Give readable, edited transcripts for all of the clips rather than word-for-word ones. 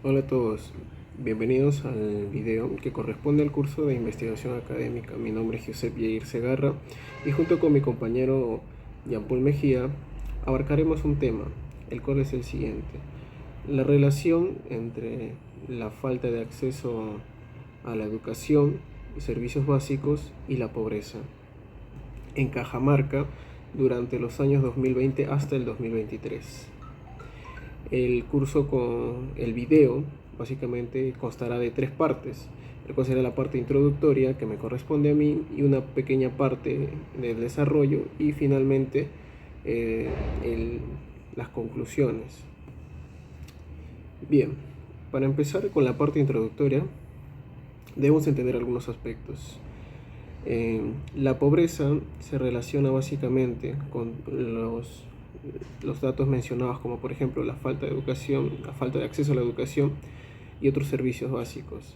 Hola a todos, bienvenidos al video que corresponde al curso de investigación académica. Mi nombre es Josep Yair Segarra y junto con mi compañero Jean-Paul Mejía abarcaremos un tema, el cual es el siguiente: la relación entre la falta de acceso a la educación y servicios básicos y la pobreza en Cajamarca durante los años 2020 hasta el 2023. El curso con el video básicamente constará de tres partes, el cual será la parte introductoria que me corresponde a mí y una pequeña parte del desarrollo y finalmente eh, el- las conclusiones. Bien, para empezar con la parte introductoria debemos entender algunos aspectos. La pobreza se relaciona básicamente con los datos mencionados, como por ejemplo la falta de educación, la falta de acceso a la educación y otros servicios básicos.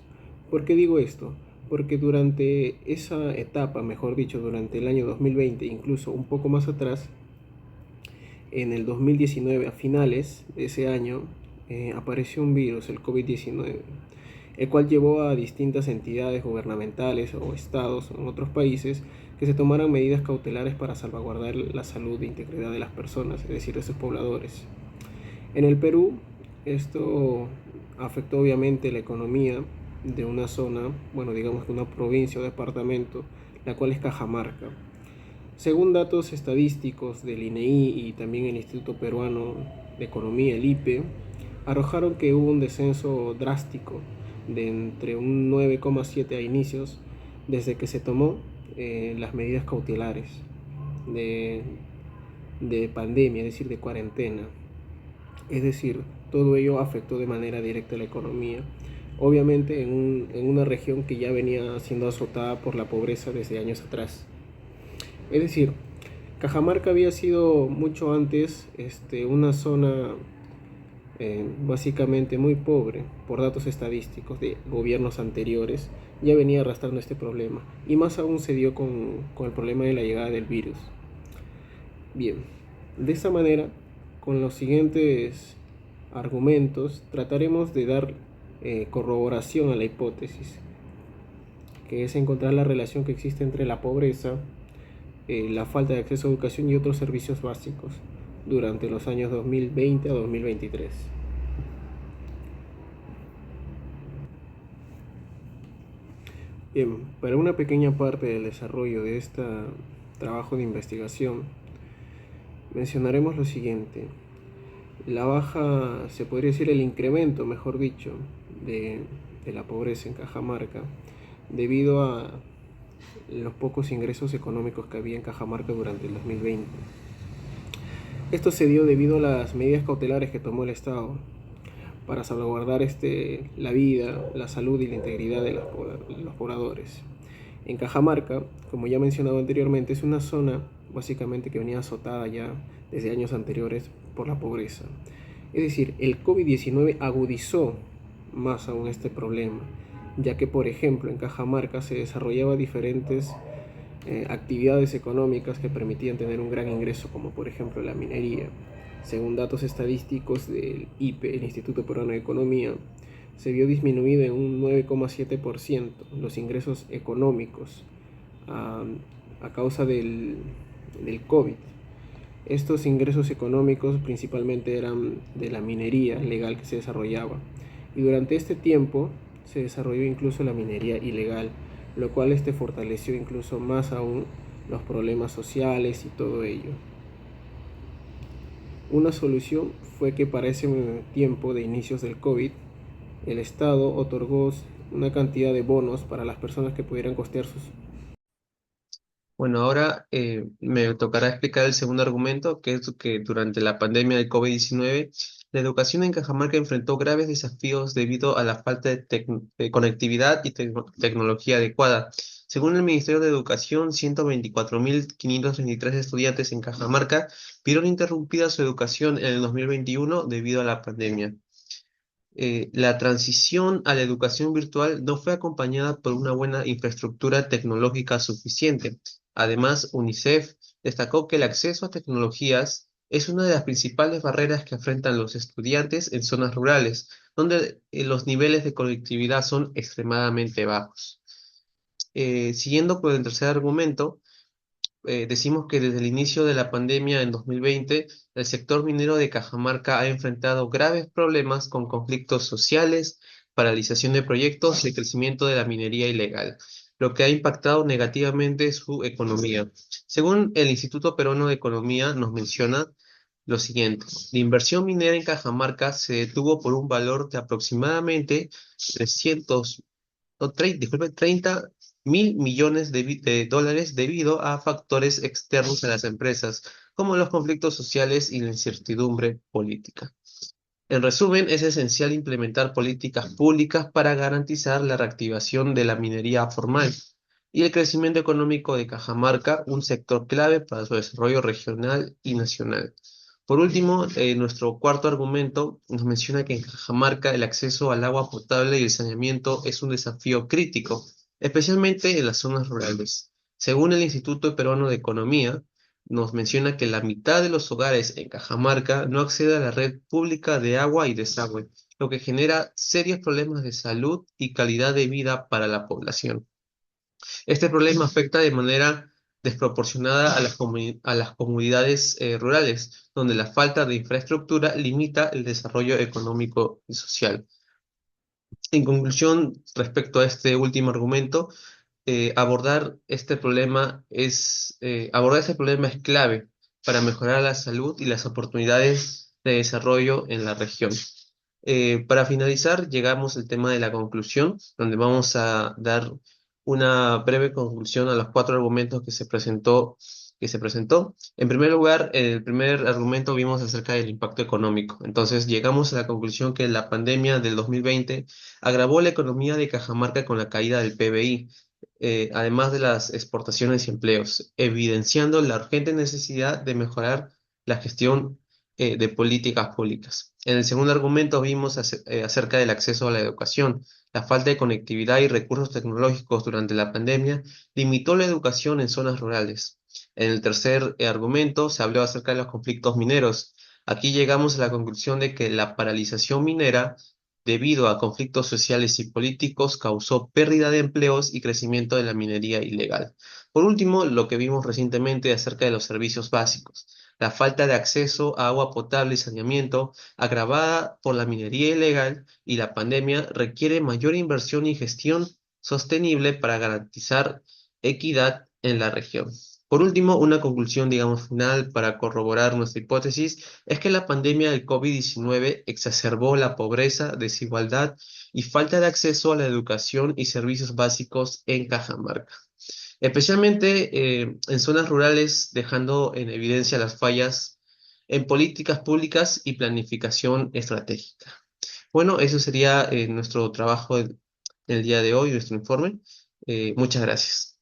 ¿Por qué digo esto? Porque durante esa etapa, mejor dicho, durante el año 2020, incluso un poco más atrás, en el 2019, a finales de ese año, apareció un virus, el COVID-19, el cual llevó a distintas entidades gubernamentales o estados en otros países que se tomaran medidas cautelares para salvaguardar la salud e integridad de las personas, es decir, de sus pobladores. En el Perú, esto afectó obviamente la economía de una zona, bueno, digamos de una provincia o departamento, la cual es Cajamarca. Según datos estadísticos del INEI y también el Instituto Peruano de Economía, el IPE, arrojaron que hubo un descenso drástico de entre un 9,7 a inicios desde que se tomó las medidas cautelares de, de pandemia, es decir, de cuarentena. Es decir, todo ello afectó de manera directa a la economía, obviamente en una región que ya venía siendo azotada por la pobreza desde años atrás. Es decir, Cajamarca había sido mucho antes una zona básicamente muy pobre por datos estadísticos de gobiernos anteriores, ya venía arrastrando este problema y más aún se dio con el problema de la llegada del virus. Bien, de esta manera, con los siguientes argumentos, trataremos de dar corroboración a la hipótesis, que es encontrar la relación que existe entre la pobreza, la falta de acceso a educación y otros servicios básicos durante los años 2020 a 2023. Bien, para una pequeña parte del desarrollo de este trabajo de investigación, mencionaremos lo siguiente: la baja, se podría decir el incremento, mejor dicho, de, de la pobreza en Cajamarca, debido a los pocos ingresos económicos que había en Cajamarca durante el 2020. Esto se dio debido a las medidas cautelares que tomó el Estado para salvaguardar la vida, la salud y la integridad de los pobladores. En Cajamarca, como ya mencionado anteriormente, es una zona básicamente que venía azotada ya desde años anteriores por la pobreza. Es decir, el COVID-19 agudizó más aún este problema, ya que por ejemplo en Cajamarca se desarrollaba diferentes actividades económicas que permitían tener un gran ingreso, como por ejemplo la minería. Según datos estadísticos del IPE, el Instituto Peruano de Economía, se vio disminuido en un 9,7% los ingresos económicos a, a causa del COVID. Estos ingresos económicos principalmente eran de la minería legal que se desarrollaba, y durante este tiempo se desarrolló incluso la minería ilegal, lo cual fortaleció incluso más aún los problemas sociales y todo ello. Una solución fue que para ese tiempo de inicios del COVID, el Estado otorgó una cantidad de bonos para las personas que pudieran costear sus... Bueno, ahora me tocará explicar el segundo argumento, que es que durante la pandemia del COVID-19, la educación en Cajamarca enfrentó graves desafíos debido a la falta de conectividad y tecnología adecuada. Según el Ministerio de Educación, 124.523 estudiantes en Cajamarca vieron interrumpida su educación en el 2021 debido a la pandemia. La transición a la educación virtual no fue acompañada por una buena infraestructura tecnológica suficiente. Además, UNICEF destacó que el acceso a tecnologías es una de las principales barreras que enfrentan los estudiantes en zonas rurales, donde los niveles de conectividad son extremadamente bajos. Siguiendo con el tercer argumento, decimos que desde el inicio de la pandemia en 2020, el sector minero de Cajamarca ha enfrentado graves problemas con conflictos sociales, paralización de proyectos y el crecimiento de la minería ilegal, lo que ha impactado negativamente su economía. Según el Instituto Peruano de Economía, nos menciona lo siguiente: la inversión minera en Cajamarca se detuvo por un valor de aproximadamente 300 o 30 mil millones de dólares debido a factores externos a las empresas, como los conflictos sociales y la incertidumbre política. En resumen, es esencial implementar políticas públicas para garantizar la reactivación de la minería formal y el crecimiento económico de Cajamarca, un sector clave para su desarrollo regional y nacional. Por último, nuestro cuarto argumento nos menciona que en Cajamarca el acceso al agua potable y el saneamiento es un desafío crítico, especialmente en las zonas rurales. Según el Instituto Peruano de Economía, nos menciona que la mitad de los hogares en Cajamarca no accede a la red pública de agua y desagüe, lo que genera serios problemas de salud y calidad de vida para la población. Este problema afecta de manera desproporcionada a a las comunidades rurales, donde la falta de infraestructura limita el desarrollo económico y social. En conclusión, respecto a este último argumento, abordar este problema es clave para mejorar la salud y las oportunidades de desarrollo en la región. Para finalizar, llegamos al tema de la conclusión, donde vamos a dar una breve conclusión a los cuatro argumentos que se presentó. En primer lugar, el primer argumento vimos acerca del impacto económico. Entonces, llegamos a la conclusión que la pandemia del 2020 agravó la economía de Cajamarca con la caída del PBI, además de las exportaciones y empleos, evidenciando la urgente necesidad de mejorar la gestión de políticas públicas. En el segundo argumento vimos acerca del acceso a la educación. La falta de conectividad y recursos tecnológicos durante la pandemia limitó la educación en zonas rurales. En el tercer argumento se habló acerca de los conflictos mineros. Aquí llegamos a la conclusión de que la paralización minera debido a conflictos sociales y políticos, causó pérdida de empleos y crecimiento de la minería ilegal. Por último, lo que vimos recientemente acerca de los servicios básicos. La falta de acceso a agua potable y saneamiento, agravada por la minería ilegal y la pandemia, requiere mayor inversión y gestión sostenible para garantizar equidad en la región. Por último, una conclusión, digamos, final para corroborar nuestra hipótesis es que la pandemia del COVID-19 exacerbó la pobreza, desigualdad y falta de acceso a la educación y servicios básicos en Cajamarca, especialmente en zonas rurales, dejando en evidencia las fallas en políticas públicas y planificación estratégica. Bueno, eso sería nuestro trabajo el día de hoy, nuestro informe. Muchas gracias.